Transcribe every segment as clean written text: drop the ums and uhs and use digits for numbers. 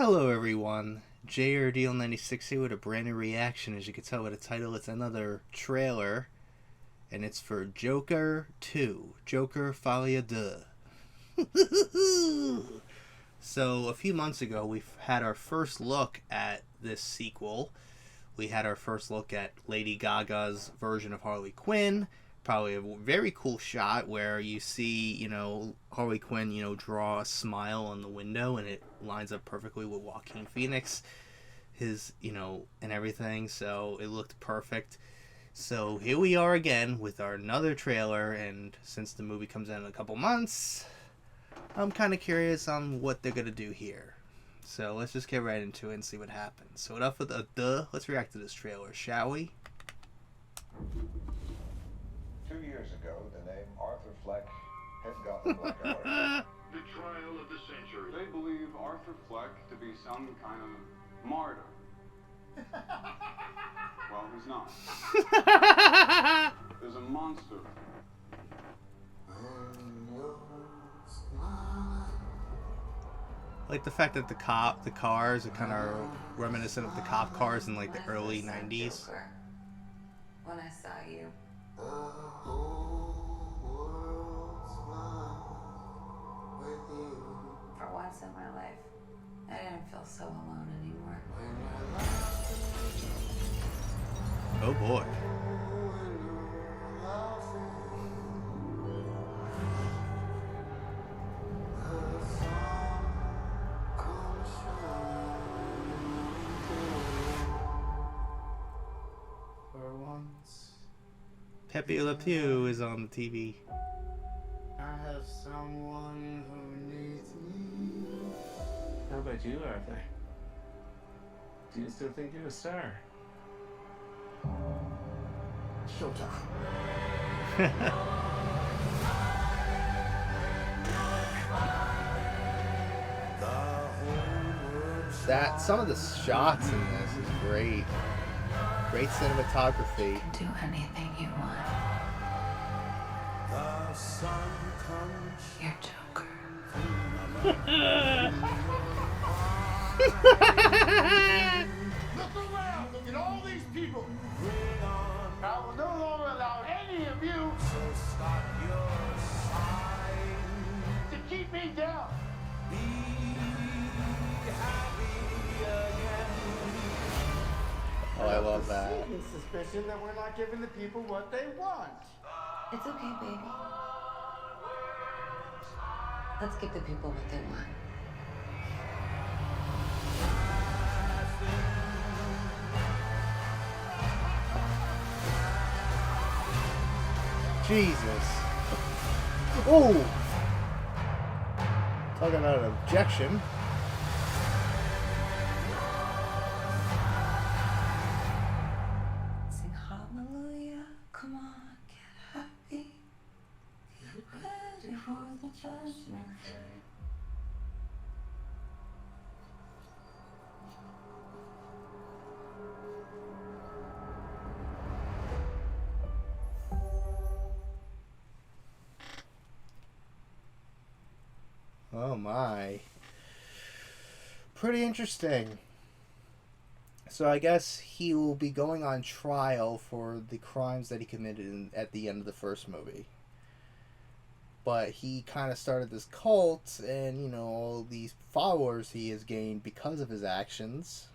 Hello everyone, JRDL96 here with a brand new reaction. As you can tell by the title, it's another trailer, and it's for Joker 2, Joker Folie, Deux. So a few months ago we had our first look at this sequel. We had our first look at Lady Gaga's version of Harley Quinn. Probably a very cool shot where you see, Harley Quinn, draw a smile on the window, and it lines up perfectly with Joaquin Phoenix, his, and everything. So it looked perfect. So here we are again with our another trailer, and since the movie comes out in a couple months, I'm kind of curious on what they're gonna do here. So let's just get right into it and see what happens. So enough with the duh. Let's react to this trailer, shall we? 2 years ago, the name Arthur Fleck had gotten black art. The trial of the century. They believe Arthur Fleck to be some kind of martyr. Well, he's not. There's a monster. Like the fact that the cars are kind of reminiscent of the cop cars in like the early 90s. When I saw you. For once in my life, I didn't feel so alone anymore. Oh boy. For once, Pepe Le Pew is on the TV. I have someone who needs me. How about you, Arthur? Do you still think you're a star? Showtime. Some of the shots in this is great. Great cinematography. You can do anything you want. You're Joker. Look around! Look at all these people! I will no longer allow any of you to keep me down. Oh, I love that. Sneaking suspicion that we're not giving the people what they want. It's okay, baby. Let's give the people what they want. Jesus. Oh! Talking about an objection. Sing hallelujah. Come on, get happy. Get ready for the judgment. Oh my. Pretty interesting. So I guess he will be going on trial for the crimes that he committed at the end of the first movie. But he kind of started this cult, and all these followers he has gained because of his actions.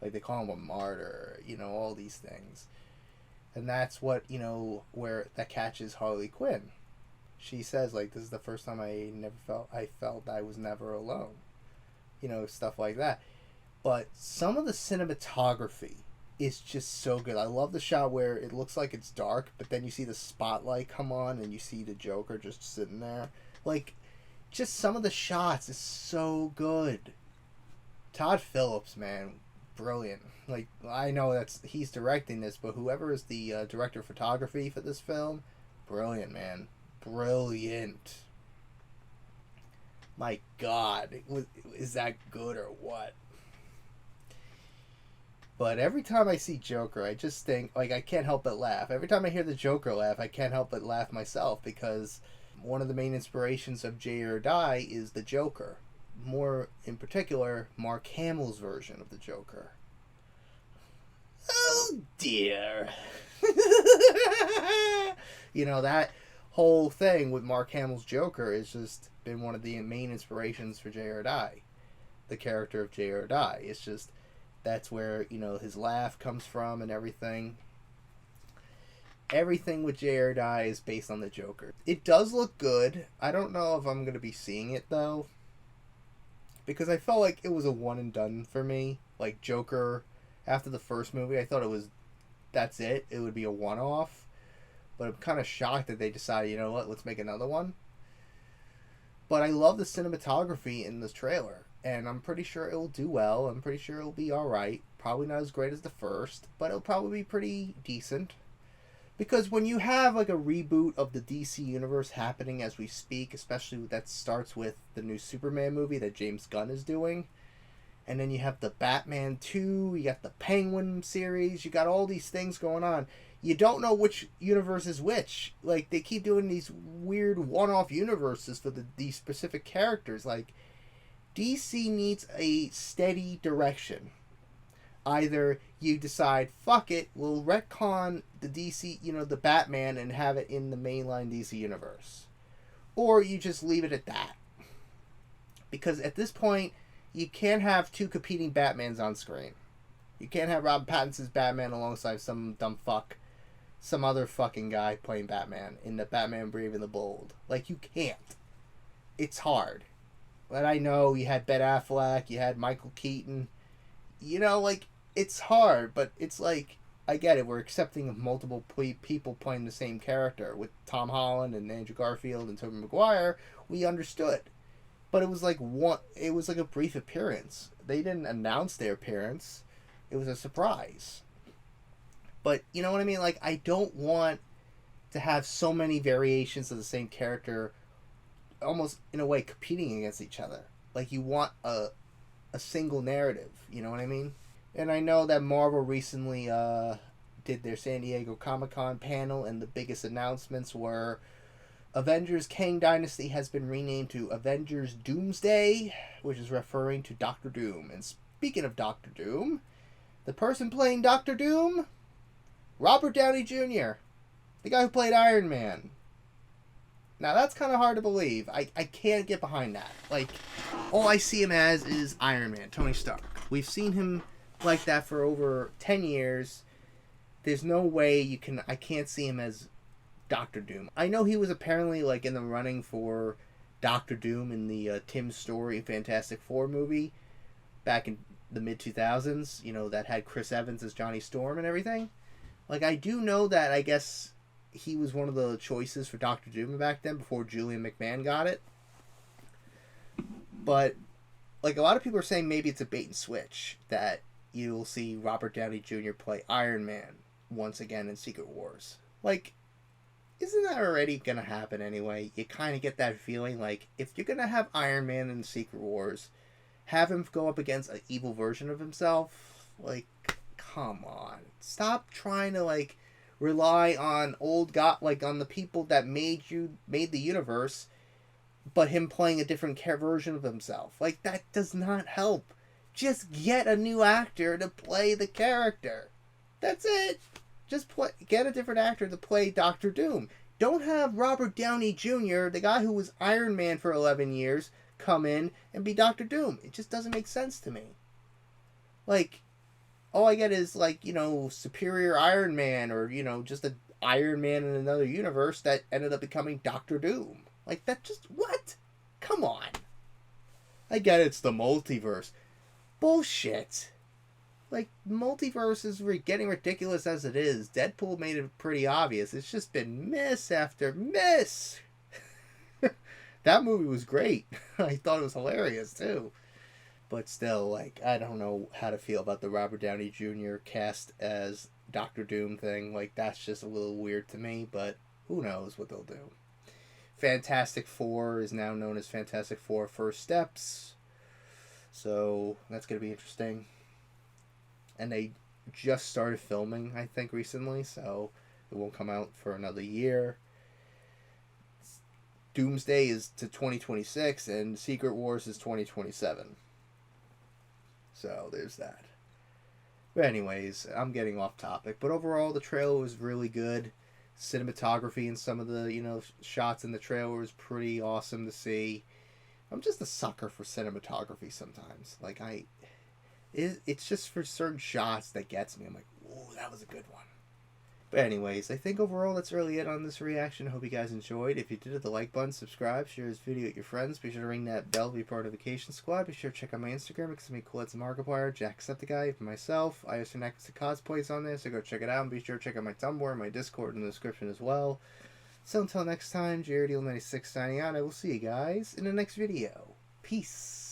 Like they call him a martyr, all these things. And that's what, where that catches Harley Quinn. She says, like, this is the first time I felt I was never alone. Stuff like that. But some of the cinematography is just so good. I love the shot where it looks like it's dark, but then you see the spotlight come on and you see the Joker just sitting there. Like, just some of the shots is so good. Todd Phillips, man, brilliant. Like, I know he's directing this, but whoever is the director of photography for this film, brilliant, man. Brilliant. My God, is that good or what? But every time I see Joker, I just think, like, I can't help but laugh. Every time I hear the Joker laugh, I can't help but laugh myself, because one of the main inspirations of J or Die is the Joker. more in particular, Mark Hamill's version of the Joker. Oh dear. You know, that whole thing with Mark Hamill's Joker has just been one of the main inspirations for J.R. Dye. The character of J.R. Dye. It's just, that's where, you know, his laugh comes from and everything. Everything with J.R. Dye is based on the Joker. It does look good. I don't know if I'm going to be seeing it, though. Because I felt like it was a one and done for me. Like, Joker, after the first movie, I thought it was, that's it. It would be a one-off. But I'm kind of shocked that they decided, you know what, let's make another one. But I love the cinematography in this trailer. And I'm pretty sure it will do well. I'm pretty sure it'll be alright. Probably not as great as the first. But it'll probably be pretty decent. Because when you have like a reboot of the DC universe happening as we speak, especially that starts with the new Superman movie that James Gunn is doing. And then you have the Batman 2, you got the Penguin series, you got all these things going on. You don't know which universe is which. Like, they keep doing these weird one-off universes for these specific characters. Like, DC needs a steady direction. Either you decide, fuck it, we'll retcon the DC, you know, the Batman and have it in the mainline DC universe. Or you just leave it at that. Because at this point, you can't have two competing Batmans on screen. You can't have Robert Pattinson's Batman alongside some dumb fuck, some other fucking guy playing Batman in the Batman Brave and the Bold. Like, you can't. It's hard. But I know you had Ben Affleck, you had Michael Keaton. You know, like, it's hard, but it's like, I get it. We're accepting multiple people playing the same character. With Tom Holland and Andrew Garfield and Tobey Maguire, we understood. But it was like a brief appearance. They didn't announce their appearance. It was a surprise. But, you know what I mean? Like, I don't want to have so many variations of the same character almost, in a way, competing against each other. Like, you want a single narrative. You know what I mean? And I know that Marvel recently did their San Diego Comic-Con panel, and the biggest announcements were Avengers Kang Dynasty has been renamed to Avengers Doomsday, which is referring to Doctor Doom. And speaking of Doctor Doom, the person playing Doctor Doom, Robert Downey Jr., the guy who played Iron Man. Now, that's kind of hard to believe. I can't get behind that. Like, all I see him as is Iron Man, Tony Stark. We've seen him like that for over 10 years. There's no way I can't see him as Doctor Doom. I know he was apparently, like, in the running for Doctor Doom in the Tim Story Fantastic Four movie back in the mid-2000s, you know, that had Chris Evans as Johnny Storm and everything. Like, I do know that, I guess, he was one of the choices for Doctor Doom back then, before Julian McMahon got it. But, like, a lot of people are saying maybe it's a bait and switch, that you'll see Robert Downey Jr. play Iron Man once again in Secret Wars. Like, isn't that already gonna happen anyway? You kind of get that feeling, like, if you're gonna have Iron Man in Secret Wars, have him go up against an evil version of himself? Like, come on. Stop trying to, like, rely on on the people that made the universe, but him playing a different version of himself. Like, that does not help. Just get a new actor to play the character. That's it. Just get a different actor to play Doctor Doom. Don't have Robert Downey Jr., the guy who was Iron Man for 11 years, come in and be Doctor Doom. It just doesn't make sense to me. Like, all I get is, like, you know, Superior Iron Man, or, you know, just an Iron Man in another universe that ended up becoming Doctor Doom. Like, that just, what? Come on. I get it's the multiverse. Bullshit. Like, multiverse is getting ridiculous as it is. Deadpool made it pretty obvious. It's just been miss after miss. That movie was great. I thought it was hilarious, too. But still, like, I don't know how to feel about the Robert Downey Jr. cast as Doctor Doom thing. Like, that's just a little weird to me, but who knows what they'll do. Fantastic Four is now known as Fantastic Four First Steps. So, that's going to be interesting. And they just started filming, I think, recently, so it won't come out for another year. Doomsday is to 2026 and Secret Wars is 2027. So there's that. But anyways, I'm getting off topic. But overall, the trailer was really good. Cinematography and some of the, shots in the trailer was pretty awesome to see. I'm just a sucker for cinematography sometimes. Like, it's just for certain shots that gets me. I'm like, whoa, that was a good one. But anyways, I think overall that's really it on this reaction. I hope you guys enjoyed. If you did, hit the like button, subscribe, share this video with your friends. Be sure to ring that bell to be part of the notification squad. Be sure to check out my Instagram. It's me, Colette's Markiplier, Jacksepticeye, for myself. I have some next cosplays on there, so go check it out. And be sure to check out my Tumblr and my Discord in the description as well. So until next time, JRD96 signing out. I will see you guys in the next video. Peace.